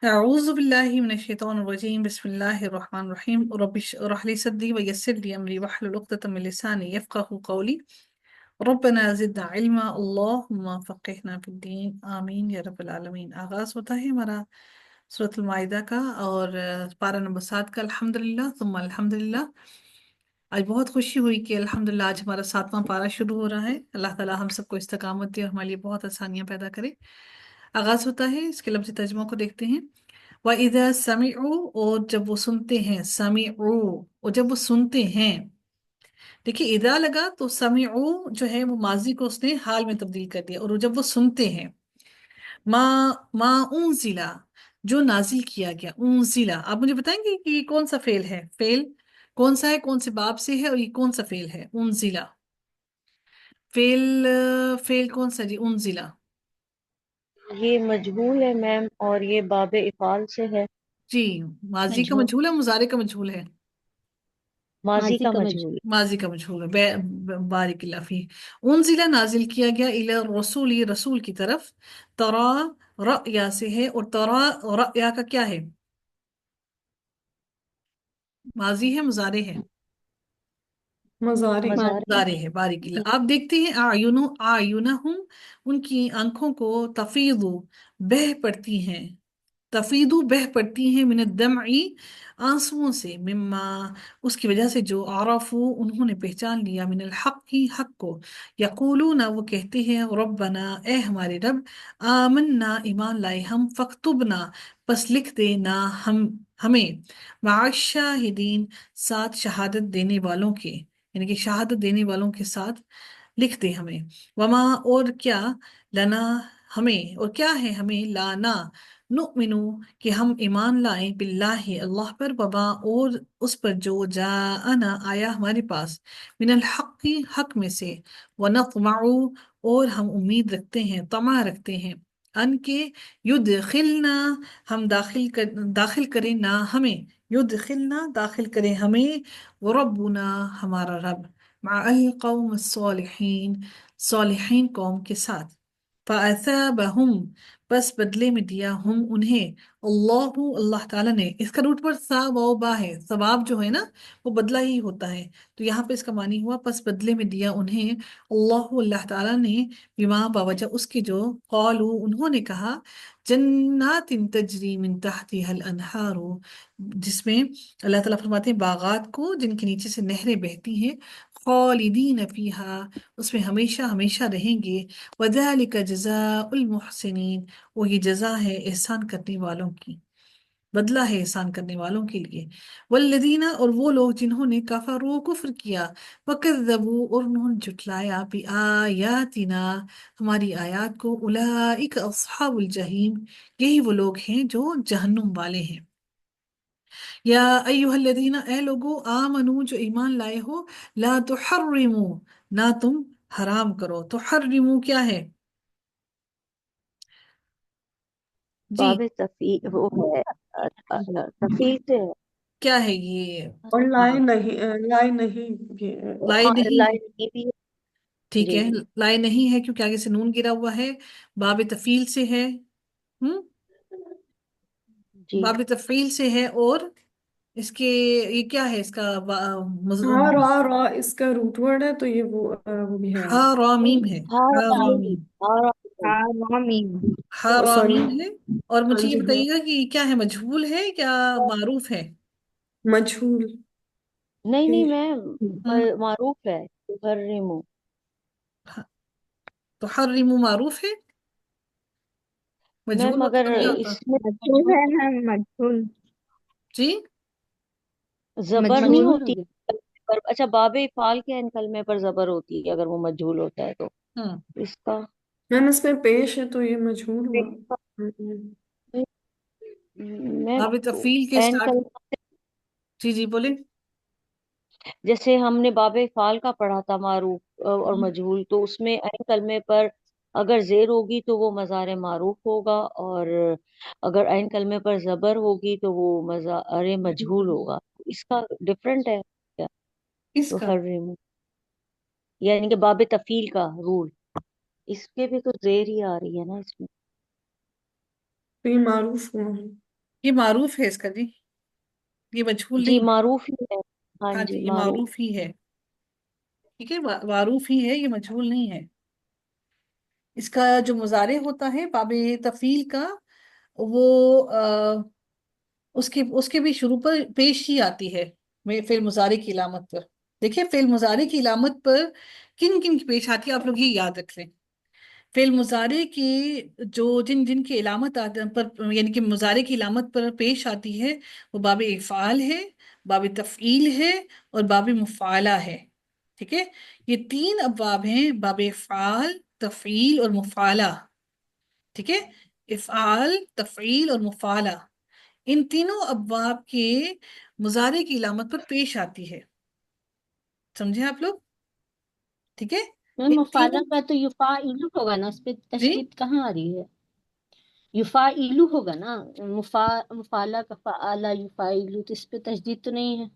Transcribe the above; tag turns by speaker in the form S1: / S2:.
S1: أعوذ بالله من الشيطان الرجيم بسم الله الرحمن الرحيم رب اشرح لي صدري ويسر لي أمري واحلل عقدة من لساني يفقه قولي ربنا زدنا علما اللهم فقهنا في الدين آمین یا رب العالمین۔ آغاز ہوتا ہے ہمارا سورۃ المائدہ کا اور پارہ نمبر 7 کا۔ الحمدللہ ثم الحمدللہ۔ آج بہت خوشی ہوئی کہ الحمدللہ آج ہمارا 7واں پارہ شروع ہو رہا ہے۔ اللہ تعالیٰ ہم سب کو استقامت دے اور ہمارے لیے بہت آسانیاں پیدا کرے۔ آغاز ہوتا ہے، اس کے لفظ ترجمہ کو دیکھتے ہیں۔ وَإِذَا سَمِعُوا، اور جب وہ سنتے ہیں، سَمِعُوا اور جب وہ سنتے ہیں۔ دیکھیے اذا لگا تو سَمِعُوا جو ہے وہ ماضی کو اس نے حال میں تبدیل کر دیا، اور جب وہ سنتے ہیں ما انزلا، جو نازل کیا گیا، انزلا۔ آپ مجھے بتائیں گے کہ یہ کون سا فعل ہے؟ فعل کون سا ہے، کون سے باب سے ہے، اور یہ کون سا فعل ہے انزلا؟ فعل کون سا جی انزلا؟
S2: یہ مجہول ہے میم، اور یہ باب افعال سے ہے۔
S1: جی ماضی کا
S2: مجہول،
S1: مجہول ہے، مضارع کا مجہول ہے؟
S2: ماضی
S3: ماضی
S2: کا
S3: کا
S2: مجہول۔
S1: ماضی کا مجہول ہے۔ بارک اللہ فی۔ انزلہ نازل کیا گیا، الی الرسول رسول کی طرف، ترا رأیا سے ہے، اور ترا رأیا کا کیا ہے؟ ماضی ہے مضارع ہے؟
S3: مضارع
S2: مزار
S1: مضارع ہے، بارک اللہ۔ آپ دیکھتے ہیں اعینہم، ان کی آنکھوں کو، تفیض بہہ پڑتی ہیں، تفیدو بہہ پڑتی ہیں، من الدمع آنسوؤں سے، مما اس کی وجہ سے جو عرفو انہوں نے پہچان لیا، من الحق کی حق کو، یقولون وہ کہتے ہیں، ربنا اے ہمارے رب، آمنا ایمان لائے ہم، فاکتبنا پس لکھ دینا ہمیں، مع الشاہدین ساتھ شہادت دینے والوں کے، یعنی کہ شہادت دینے والوں کے ساتھ لکھ دے ہمیں۔ وما اور کیا، لنا ہمیں، اور کیا ہے ہمیں، لانا نؤمنو کہ ہم ایمان لائیں، باللہ اللہ پر، وما اور اس پر جو جاءنا آیا ہمارے پاس، من الحق کی حق میں سے، ونطمع اور ہم امید رکھتے ہیں، طمع رکھتے ہیں، ان کے یدخلنا ہم داخل کریں نہ ہمیں، یدخلنا داخل کریں ہمیں، وربنا ہمارا رب، مع القوم الصالحین صالحین قوم کے ساتھ، فَأَثَابَهُمْ بس بدلے میں دیا ہم انہیں، اللہ تعالیٰ نے، اس کا روٹ پر سا و با ہے، ثواب جو ہے نا وہ بدلہ ہی ہوتا ہے، تو یہاں پہ اس کا معنی ہوا پس بدلے میں دیا انہیں، اللہ تعالیٰ نے، بما باوجہ اس کے جو، قالو انہوں نے کہا، جنات تجری من تحتها الانہار، جس میں اللہ تعالیٰ فرماتے ہیں باغات کو جن کے نیچے سے نہریں بہتی ہیں، خالدین فیہا اس میں ہمیشہ ہمیشہ رہیں گے، وَذَلِكَ جَزَاءُ الْمُحْسِنِينَ وہ یہ جزا ہے احسان کرنے والوں کی، بدلہ ہے احسان کرنے والوں کے لیے۔ والذین اور وہ لوگ جنہوں نے کفروا کفر کیا، وکذبوا اور انہوں نے جھٹلایا، بآیاتنا ہماری آیات کو، اولئک اصحاب الجحیم یہی وہ لوگ ہیں جو جہنم والے ہیں۔ یا ایہا الذین اے لوگو، آمنو جو ایمان لائے ہو، لا تحرموا نہ تم حرام کرو، تحرموا کیا ہے جی؟
S2: باب تفیع وہ ہے، تفیع سے ہے۔
S1: کیا ہے یہ؟
S3: اور
S1: ہاں،
S3: لائے نہیں یہ
S1: لائے
S2: ہاں
S1: نہیں ہے،
S2: لائن کی بھی ہے۔
S1: ٹھیک
S2: جی
S1: ہے، لائے نہیں ہے کیونکہ آگے سے نون گرا ہوا ہے، باب تفیل سے ہے،
S2: جی،
S1: باب تفعیل سے ہے، اور اس کے یہ کیا ہے، اس کا
S3: ہاں را اس کا روٹ ورڈ ہے تو یہ وہ بھی ہے۔
S1: ہا را میم ہے،
S2: ہاں
S1: ہا را
S2: رائی،
S1: میم،
S2: ہاں رائی۔
S3: ہاں رامین،
S1: ہا را
S3: سوری،
S1: میم ہے۔ اور
S3: ہاں
S1: مجھے یہ
S3: جی ہاں،
S1: بتائیے گا کہ یہ کیا ہے، مجہول ہے یا معروف ہے؟
S3: مجہول
S2: نہیں نہیں
S3: یہ-
S1: ہم،
S2: میم، معروف ہے، تحرمو۔
S1: تو حرم معروف ہے، مجہول
S2: میم
S1: ہوتا
S2: اگر
S1: تو کیا ہوتا؟
S2: اس میں
S3: مجہول ہے نا، مجہول
S1: جی
S2: زبر نہیں
S3: مجہول ہو
S2: ہوتی
S3: گیا۔
S2: پر، اچھا باب افعال کے ان کلمے پر زبر ہوتی ہے اگر وہ مجہول ہوتا ہے تو
S1: ہاں،
S2: اس کا
S3: یعنی اس میں پیش ہے تو یہ مجہول ہوا۔
S2: میں
S1: باب تفعیل کے
S2: این
S1: سٹارٹ،
S2: کلمہ،
S1: جی جی بولے۔
S2: جیسے ہم نے باب فعال کا پڑھا تھا معروف اور مجہول، تو اس میں این کلمے پر اگر زیر ہوگی تو وہ مضارع معروف ہوگا، اور اگر این کلمے پر زبر ہوگی تو وہ مضارع مجہول ہوگا۔ اس کا ڈفرنٹ ہے کیا؟
S1: اس
S2: تو
S1: کا
S2: حرم یعنی کہ باب تفیل کا رول، اس کے بھی تو زیر ہی آ رہی ہے نا اس میں۔
S3: تو یہ معروف ہوا۔
S1: یہ معروف ہے اس کا جی، یہ مجہول
S2: جی
S1: نہیں ہے۔
S2: معروف ہی ہے، ہاں
S1: ہاں جی،
S2: جی
S1: یہ
S2: معروف۔
S1: معروف ہی ہے، ٹھیک ہے، معروف ہی ہے، یہ مجہول نہیں ہے۔ اس کا جو مضارع ہوتا ہے باب تفعیل کا، وہ اس کے بھی شروع پر پیش ہی آتی ہے فعل مضارع کی علامت پر۔ دیکھیں فعل مضارع کی علامت پر کن کن کی پیش آتی ہے، آپ لوگ یہ یاد رکھ لیں۔ فعل مضارع کی جو جن جن کی علامت پر، یعنی کہ مضارع کی علامت پر پیش آتی ہے، وہ باب افعال ہے، باب تفعیل ہے، اور باب مفعلہ ہے، ٹھیک ہے۔ یہ تین ابواب ہیں، باب افعال، تفعیل اور مفعلہ، ٹھیک ہے۔ افعال، تفعیل اور مفعلہ، ان تینوں ابواب کے مضارع کی علامت پر پیش آتی ہے، سمجھے آپ لوگ، ٹھیک ہے۔
S4: میم
S1: ان
S4: مفعلہ
S1: تینوں،
S4: کا تو یفعلو ہوگا نا، اس پہ
S1: جی
S4: تشدید کہاں آ رہی ہے؟ یفعلو ہوگا نا، مفعلہ کا فعلہ یفعلو، تو اس پہ تشدید تو نہیں ہے۔